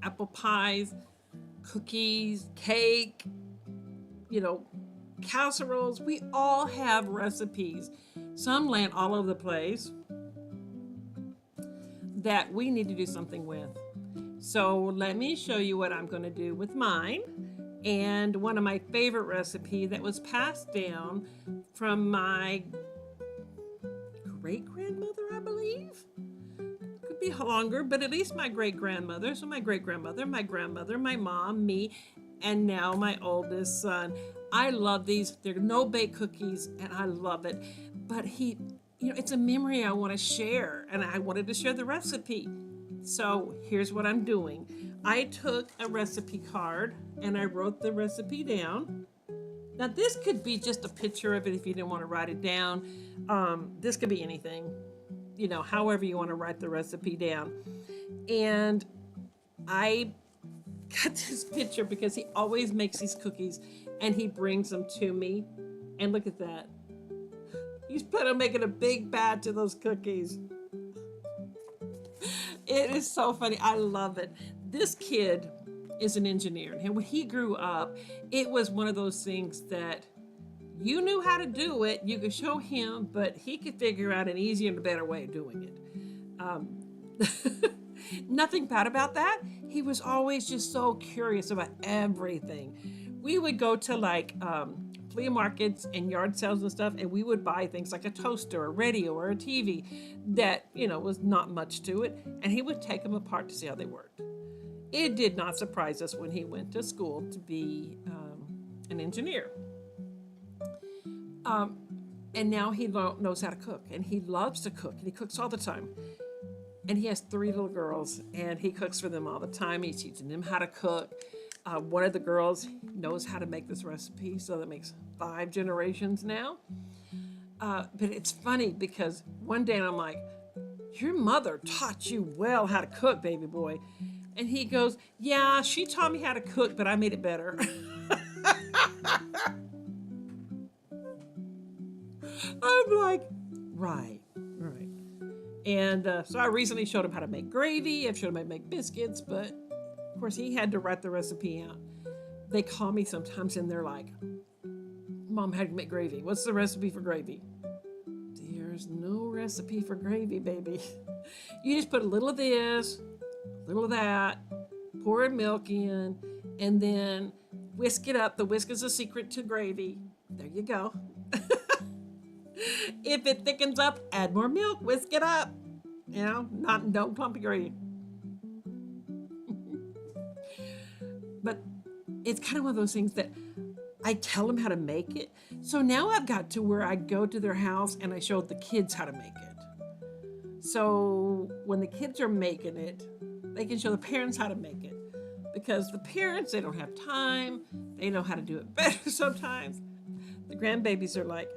apple pies, cookies, cake, you know, casseroles. We all have recipes. Some land all over the place that we need to do something with. So let me show you what I'm going to do with mine. And one of my favorite recipe that was passed down from my great grandmother, I believe. Could be longer, but at least my great grandmother. So my great grandmother, my grandmother, my mom, me, and now my oldest son. I love these. They're no bake cookies, and I love it. But it's a memory I want to share, and I wanted to share the recipe. So here's what I'm doing. I took a recipe card and I wrote the recipe down. Now this could be just a picture of it if you didn't want to write it down. This could be anything, however you want to write the recipe down. And I got this picture because he always makes these cookies and he brings them to me. And look at that. He's planning on making a big batch of those cookies. It is so funny. I love it. This kid is an engineer. And when he grew up, it was one of those things that you knew how to do it. You could show him, but he could figure out an easier and a better way of doing it. Nothing bad about that. He was always just so curious about everything. We would go to flea markets and yard sales and stuff, and we would buy things like a toaster, a radio, or a TV that, was not much to it, and he would take them apart to see how they worked. It did not surprise us when he went to school to be an engineer. And now he knows how to cook, and he loves to cook, and he cooks all the time. And he has 3 little girls, and he cooks for them all the time. He's teaching them how to cook. One of the girls knows how to make this recipe, so that makes 5 generations now. But it's funny because one day I'm like, your mother taught you well how to cook, baby boy. And he goes, yeah, she taught me how to cook, but I made it better. I'm like, right. And so I recently showed him how to make gravy. I've showed him how to make biscuits, but of course he had to write the recipe out. They call me sometimes and they're like, Mom, how do you make gravy? What's the recipe for gravy? There's no recipe for gravy, baby. You just put a little of this, a little of that, pour milk in, and then whisk it up. The whisk is a secret to gravy. There you go. If it thickens up, add more milk, whisk it up. Don't clump your gravy. But it's kind of one of those things that I tell them how to make it. So now I've got to where I go to their house and I show the kids how to make it. So when the kids are making it, they can show the parents how to make it. Because the parents, they don't have time. They know how to do it better sometimes. The grandbabies are like,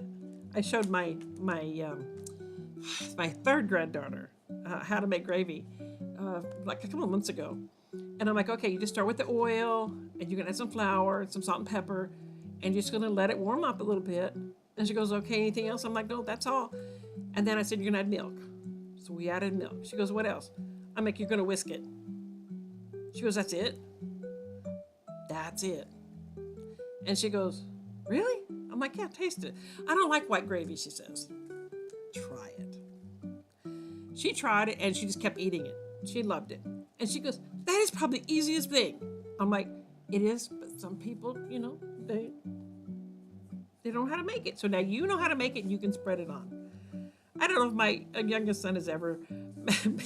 I showed my 3rd granddaughter how to make gravy like a couple of months ago. And I'm like, okay, you just start with the oil, and you're going to add some flour, some salt and pepper, and you're just going to let it warm up a little bit. And she goes, okay, anything else? I'm like, no, that's all. And then I said, you're going to add milk. So we added milk. She goes, what else? I'm like, you're going to whisk it. She goes, that's it? That's it. And she goes, really? I'm like, yeah, taste it. I don't like white gravy, she says. Try it. She tried it, and she just kept eating it. She loved it. And she goes, that is probably the easiest thing. I'm like, it is, but some people, they don't know how to make it. So now you know how to make it, and you can spread it on. I don't know if my youngest son has ever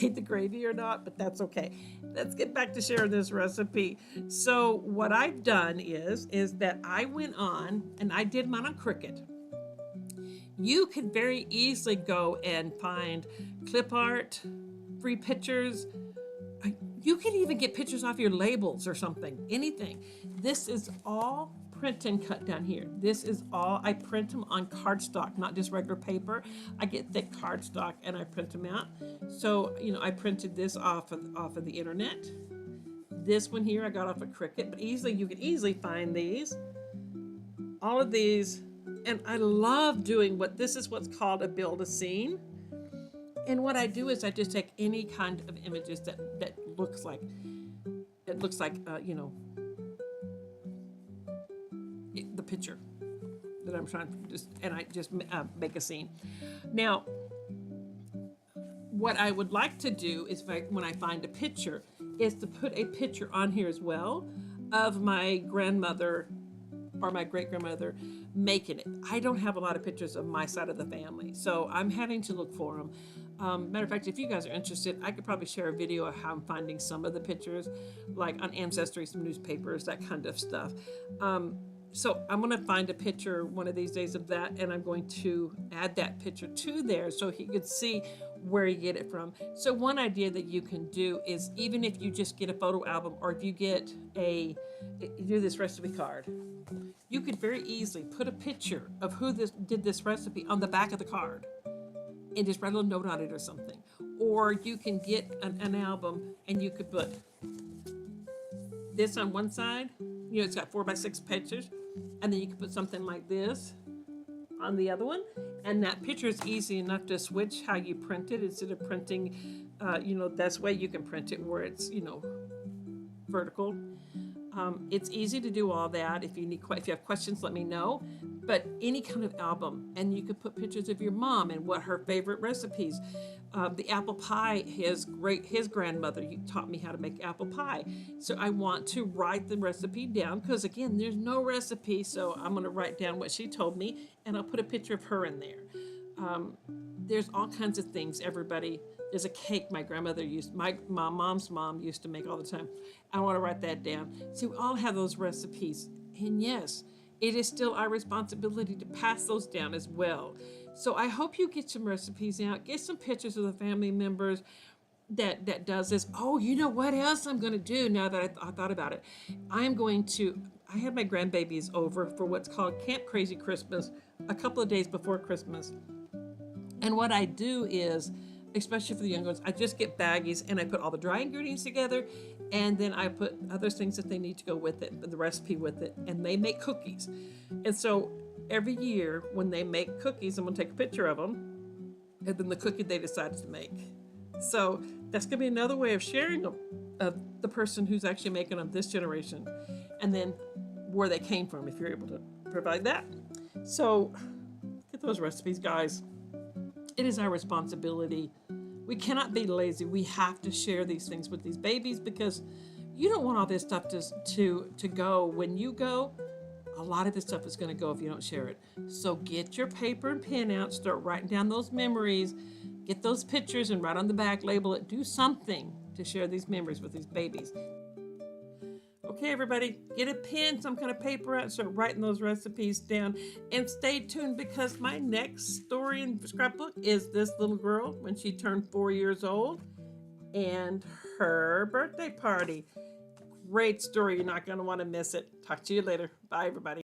made the gravy or not, but that's okay. Let's get back to sharing this recipe. So what I've done is that I went on and I did mine on Cricut. You can very easily go and find clip art, free pictures. You can even get pictures off your labels or something, anything. This is all print and cut down here. This is all, I print them on cardstock, not just regular paper. I get thick cardstock and I print them out. So, I printed this off of the internet. This one here I got off of Cricut, but you can easily find these. All of these, and I love doing what's called a build a scene. And what I do is I just take any kind of images that looks like it looks like, you know, the picture that I'm trying to just, and I just make a scene. Now, what I would like to do is, when I find a picture, is to put a picture on here as well of my grandmother or my great-grandmother making it. I don't have a lot of pictures of my side of the family, so I'm having to look for them. Matter of fact, if you guys are interested, I could probably share a video of how I'm finding some of the pictures, like on Ancestry, some newspapers, that kind of stuff. So I'm going to find a picture one of these days of that, and I'm going to add that picture to there so he could see where you get it from. So one idea that you can do is, even if you just get a photo album, or if you get you do this recipe card, you could very easily put a picture of who did this recipe on the back of the card and just write a little note on it or something. Or you can get an album and you could put this on one side, you know, it's got 4x6 pictures, and then you can put something like this on the other one, and that picture is easy enough to switch how you print it. Instead of printing, you know, that's way you can print it where it's, you know, vertical. It's easy to do all that. If you have questions, let me know. But any kind of album, and you could put pictures of your mom and what her favorite recipes. The apple pie, his grandmother taught me how to make apple pie. So I want to write the recipe down, because again, there's no recipe. So I'm going to write down what she told me, and I'll put a picture of her in there. There's all kinds of things, everybody. There's a cake my grandmother my mom's mom used to make all the time. I want to write that down. So we all have those recipes. And yes, it is still our responsibility to pass those down as well. So I hope you get some recipes out, get some pictures of the family members that does this. Oh, you know what else I'm going to do now that I thought about it? I have my grandbabies over for what's called Camp Crazy Christmas a couple of days before Christmas. And what I do is, especially for the young ones, I just get baggies and I put all the dry ingredients together, and then I put other things that they need to go with it, the recipe with it, and they make cookies. And so every year when they make cookies, I'm going to take a picture of them and then the cookie they decided to make. So that's going to be another way of sharing them, of the person who's actually making them this generation, and then where they came from, if you're able to provide that. So get those recipes, guys. It is our responsibility. We cannot be lazy. We have to share these things with these babies, because you don't want all this stuff to go. When you go, a lot of this stuff is going to go if you don't share it. So get your paper and pen out, start writing down those memories, get those pictures and write on the back, label it, do something to share these memories with these babies. Okay, everybody, get a pen, some kind of paper out, start writing those recipes down, and stay tuned, because my next story in scrapbook is this little girl when she turned 4 years old and her birthday party. Great story. You're not going to want to miss it. Talk to you later. Bye, everybody.